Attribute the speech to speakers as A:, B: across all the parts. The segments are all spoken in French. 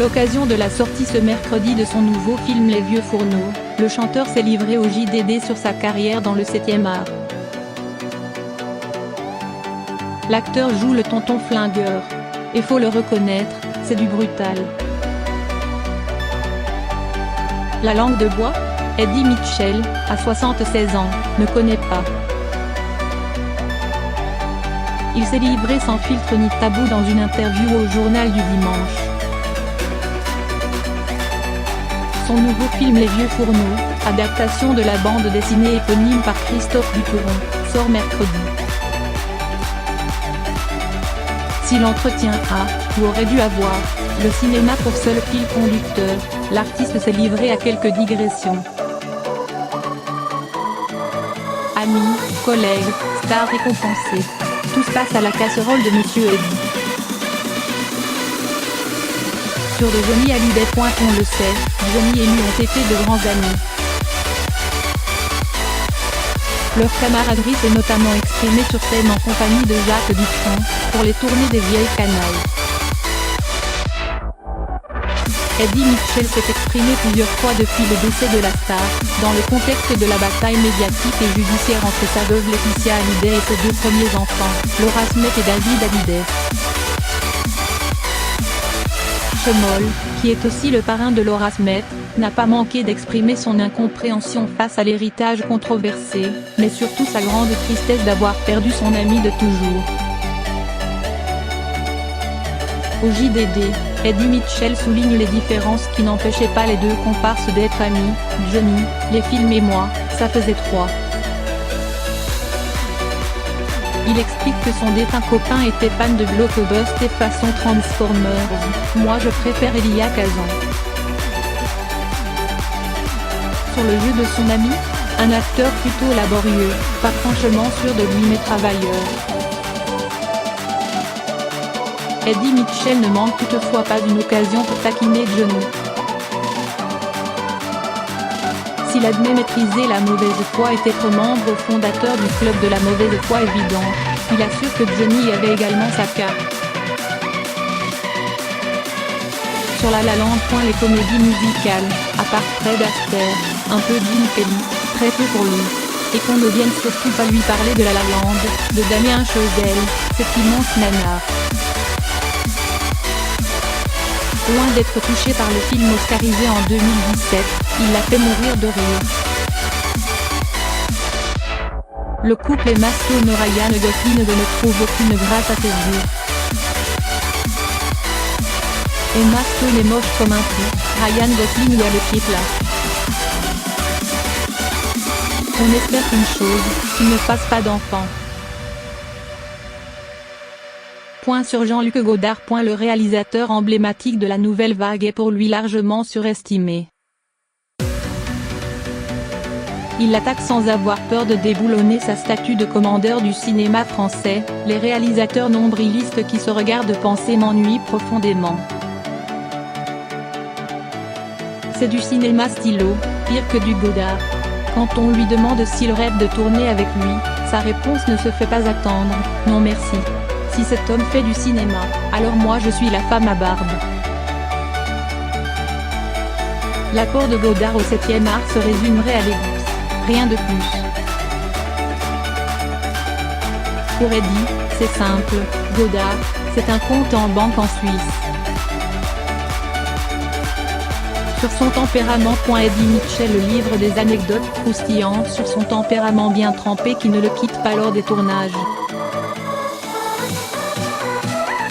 A: l'occasion de la sortie ce mercredi de son nouveau film Les Vieux Fourneaux, le chanteur s'est livré au JDD sur sa carrière dans le 7e art. L'acteur joue le tonton flingueur. Et faut le reconnaître, c'est du brutal. La langue de bois? Eddie Mitchell, à 76 ans, ne connaît pas. Il s'est livré sans filtre ni tabou dans une interview au Journal du Dimanche. Son nouveau film Les Vieux Fourneaux, adaptation de la bande dessinée éponyme par Christophe Duperon, sort mercredi. Si l'entretien a, ou aurait dû avoir, le cinéma pour seul fil conducteur, l'artiste s'est livré à quelques digressions. Amis, collègues, stars récompensées. Tout se passe à la casserole de Monsieur Eddy. Sur de JohnnyHallyday.on le sait, Johnny et lui ont été de grands amis. Leur camaraderie s'est notamment exprimée sur scène en compagnie de Jacques Dutronc, pour les tournées des Vieilles Canailles. Eddie Mitchell s'est exprimé plusieurs fois depuis le décès de la star, dans le contexte de la bataille médiatique et judiciaire entre sa veuve Laetitia Hallyday et ses deux premiers enfants, Laura Smith et David Hallyday. Chemol, qui est aussi le parrain de Laura Smith, n'a pas manqué d'exprimer son incompréhension face à l'héritage controversé, mais surtout sa grande tristesse d'avoir perdu son ami de toujours. Au JDD, Eddie Mitchell souligne les différences qui n'empêchaient pas les deux comparses d'être amis. Johnny, les films et moi, ça faisait trois. Il explique que son défunt copain était fan de blockbuster façon Transformers. Moi je préfère Elia Kazan. Sur le jeu de son ami, un acteur plutôt laborieux, pas franchement sûr de lui mais travailleur. Eddie Mitchell ne manque toutefois pas d'une occasion pour taquiner Johnny. S'il admet maîtriser la mauvaise foi et être membre fondateur du club de la mauvaise foi évident, il assure que Johnny y avait également sa carte. Sur La La Land. Les comédies musicales, à part Fred Astaire, un peu Gene Kelly, très peu pour lui. Et qu'on ne vienne surtout pas lui parler de La La Land, de Damien Chazelle, cet immense nanar. Loin d'être touché par le film oscarisé en 2017, il l'a fait mourir de rire. Le couple Emma Stone et Ryan Gosling ne trouve aucune grâce à ses yeux. Emma Stone est moche comme un fou, Ryan Gosling y a le pied plat. On espère qu'une chose, qu'il ne fasse pas d'enfant. Point sur Jean-Luc Godard. Le réalisateur emblématique de la nouvelle vague est pour lui largement surestimé. Il l'attaque sans avoir peur de déboulonner sa statue de commandeur du cinéma français. Les réalisateurs nombrilistes qui se regardent penser m'ennuient profondément. C'est du cinéma stylo, pire que du Godard. Quand on lui demande s'il rêve de tourner avec lui, sa réponse ne se fait pas attendre, non merci. Si cet homme fait du cinéma, alors moi je suis la femme à barbe. L'apport de Godard au 7e art se résumerait à l'égoutse, rien de plus. Pour Eddie, c'est simple, Godard, c'est un compte en banque en Suisse. Sur son tempérament. Eddie Mitchell livre des anecdotes croustillantes sur son tempérament bien trempé qui ne le quitte pas lors des tournages.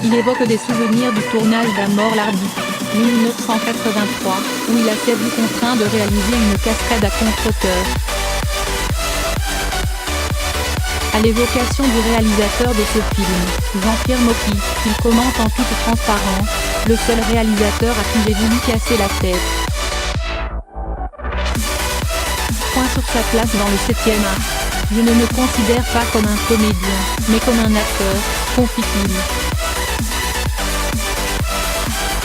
A: Il évoque des souvenirs du tournage d'Amor Lardy, 1983, où il a été vu contraint de réaliser une cascade à contre-cœur. À l'évocation du réalisateur de ce film, Jean-Pierre Mocky, il commente en toute transparence, le seul réalisateur à qui j'ai voulu casser la tête. Point sur sa place dans le 7e art. Je ne me considère pas comme un comédien, mais comme un acteur, confie-t-il.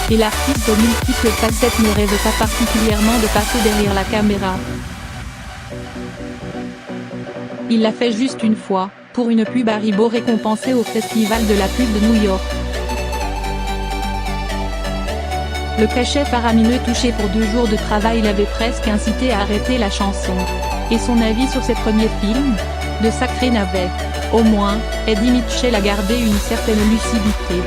A: Et l'artiste aux multiples facettes ne rêve pas particulièrement de passer derrière la caméra. Il l'a fait juste une fois, pour une pub Haribo récompensée au Festival de la pub de New York. Le cachet faramineux touché pour 2 jours de travail l'avait presque incité à arrêter la chanson. Et son avis sur ses premiers films? De sacrés navets. Au moins, Eddie Mitchell a gardé une certaine lucidité.